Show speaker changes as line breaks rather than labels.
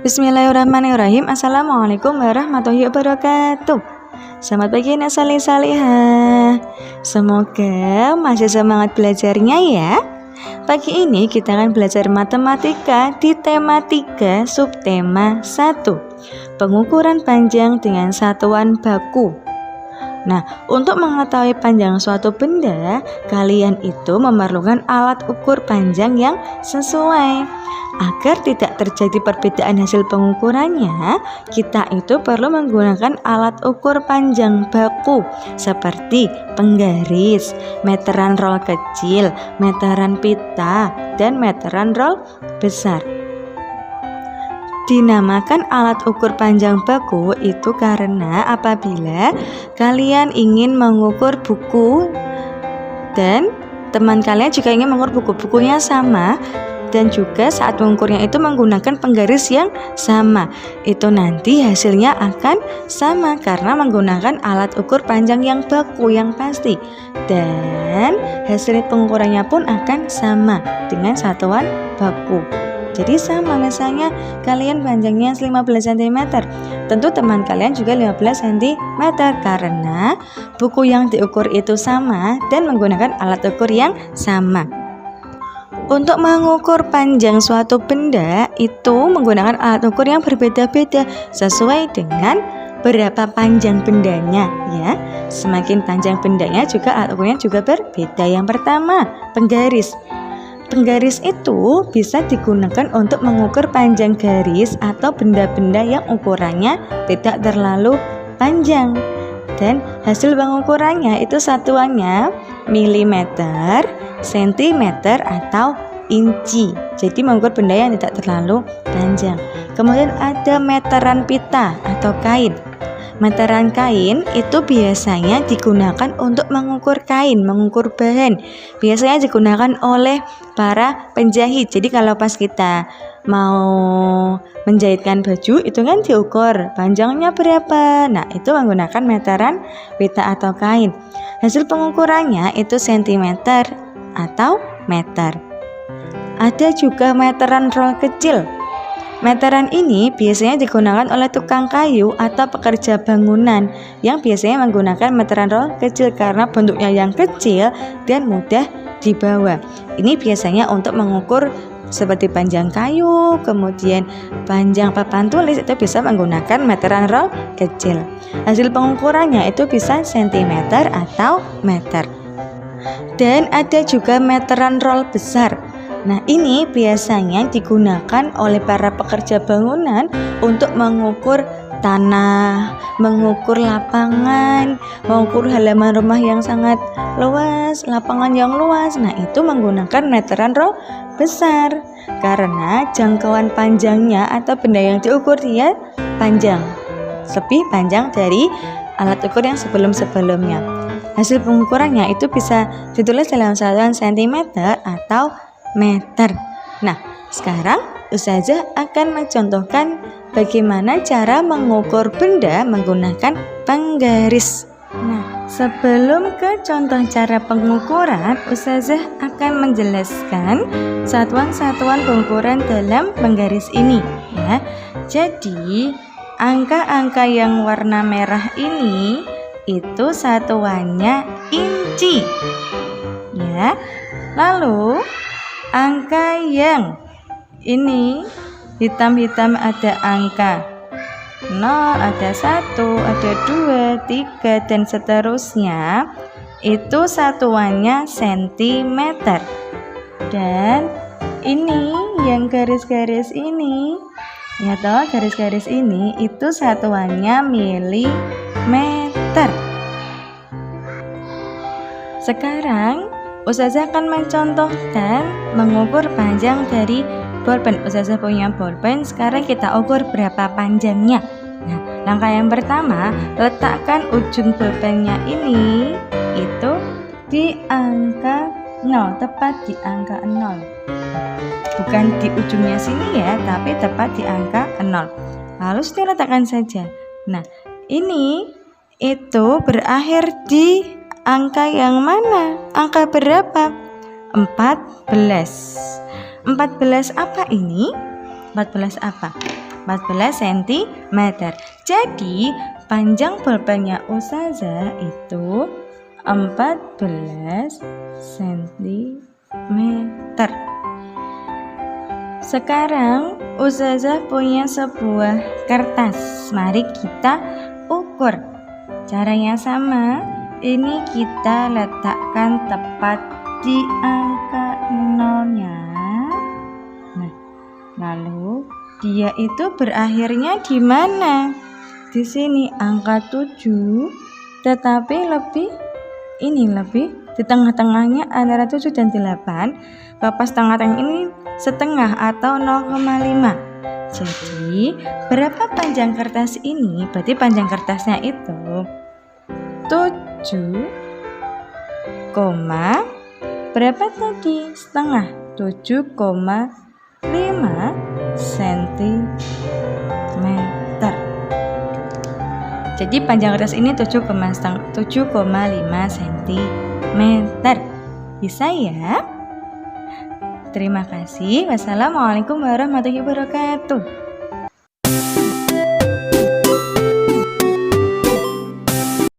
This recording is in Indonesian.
Bismillahirrahmanirrahim. Assalamualaikum warahmatullahi wabarakatuh. Selamat pagi anak saleh-salehah. Semoga masih semangat belajarnya ya. Pagi ini kita akan belajar matematika di tema 3 subtema 1, pengukuran panjang dengan satuan baku. Nah, untuk mengetahui panjang suatu benda, kalian itu memerlukan alat ukur panjang yang sesuai. Agar tidak terjadi perbedaan hasil pengukurannya, kita itu perlu menggunakan alat ukur panjang baku seperti penggaris, meteran roll kecil, meteran pita, dan meteran roll besar. Dinamakan alat ukur panjang baku itu karena apabila kalian ingin mengukur buku dan teman kalian juga ingin mengukur buku-bukunya sama, dan juga saat mengukurnya itu menggunakan penggaris yang sama, itu nanti hasilnya akan sama karena menggunakan alat ukur panjang yang baku yang pasti, dan hasil pengukurannya pun akan sama dengan satuan baku. Jadi sama, misalnya kalian panjangnya 15 cm, tentu teman kalian juga 15 cm karena buku yang diukur itu sama dan menggunakan alat ukur yang sama. Untuk mengukur panjang suatu benda itu menggunakan alat ukur yang berbeda-beda sesuai dengan berapa panjang bendanya ya. Semakin panjang bendanya juga alat ukurnya juga berbeda. Yang pertama, penggaris. Penggaris itu bisa digunakan untuk mengukur panjang garis atau benda-benda yang ukurannya tidak terlalu panjang. Dan hasil pengukurannya itu satuannya milimeter, sentimeter, atau inci. Jadi mengukur benda yang tidak terlalu panjang. Kemudian ada meteran pita atau kain. Meteran kain itu biasanya digunakan untuk mengukur kain, mengukur bahan. Biasanya digunakan oleh para penjahit. Jadi kalau pas kita mau menjahitkan baju itu kan diukur panjangnya berapa. Nah, itu menggunakan meteran pita atau kain. Hasil pengukurannya itu sentimeter atau meter. Ada juga meteran roll kecil. Meteran ini biasanya digunakan oleh tukang kayu atau pekerja bangunan yang biasanya menggunakan meteran roll kecil karena bentuknya yang kecil dan mudah dibawa. Ini biasanya untuk mengukur seperti panjang kayu, kemudian panjang papan tulis, itu bisa menggunakan meteran roll kecil. Hasil pengukurannya itu bisa sentimeter atau meter. Dan ada juga meteran roll besar. Nah, ini biasanya digunakan oleh para pekerja bangunan untuk mengukur tanah, mengukur lapangan, mengukur halaman rumah yang sangat luas, lapangan yang luas. Nah, itu menggunakan meteran roll besar karena jangkauan panjangnya atau benda yang diukur dia panjang, lebih panjang dari alat ukur yang sebelum-sebelumnya. Hasil pengukurannya itu bisa ditulis dalam satuan sentimeter atau meter. Nah, sekarang Ustazah akan mencontohkan bagaimana cara mengukur benda menggunakan penggaris. Nah, sebelum ke contoh cara pengukuran, Ustazah akan menjelaskan satuan-satuan pengukuran dalam penggaris ini ya. Jadi, angka-angka yang warna merah ini itu satuannya inci. Ya. Lalu angka yang ini hitam-hitam ada angka 0, ada 1, ada 2, 3, dan seterusnya. Itu satuannya sentimeter. Dan ini yang garis-garis ini, ya toh, garis-garis ini itu satuannya milimeter. Sekarang Ustazah akan mencontohkan mengukur panjang dari bolpen. Ustazah punya bolpen, sekarang kita ukur berapa panjangnya. Nah, langkah yang pertama, letakkan ujung bolpennya ini itu di angka 0, tepat di angka 0. Bukan di ujungnya sini ya, tapi tepat di angka 0. Lalu sudah letakkan saja. Nah, ini itu berakhir di angka yang mana? Angka berapa? 14. 14 apa ini? 14 apa? 14 cm. Jadi panjang pulpennya Ustazah itu 14 cm. Sekarang Ustazah punya sebuah kertas. Mari kita ukur. Caranya sama. Ini kita letakkan tepat di angka 0-nya. Nah, lalu dia itu berakhirnya di mana? Di sini angka 7, tetapi lebih di tengah-tengahnya antara 7 dan 8. Pas tengah-tengah ini setengah atau 0,5. Jadi berapa panjang kertas ini? Berarti panjang kertasnya itu 7, berapa tadi? Setengah, 7,5 cm. Jadi panjang kertas ini 7,5 cm. Bisa ya? Terima kasih. Wassalamualaikum warahmatullahi wabarakatuh.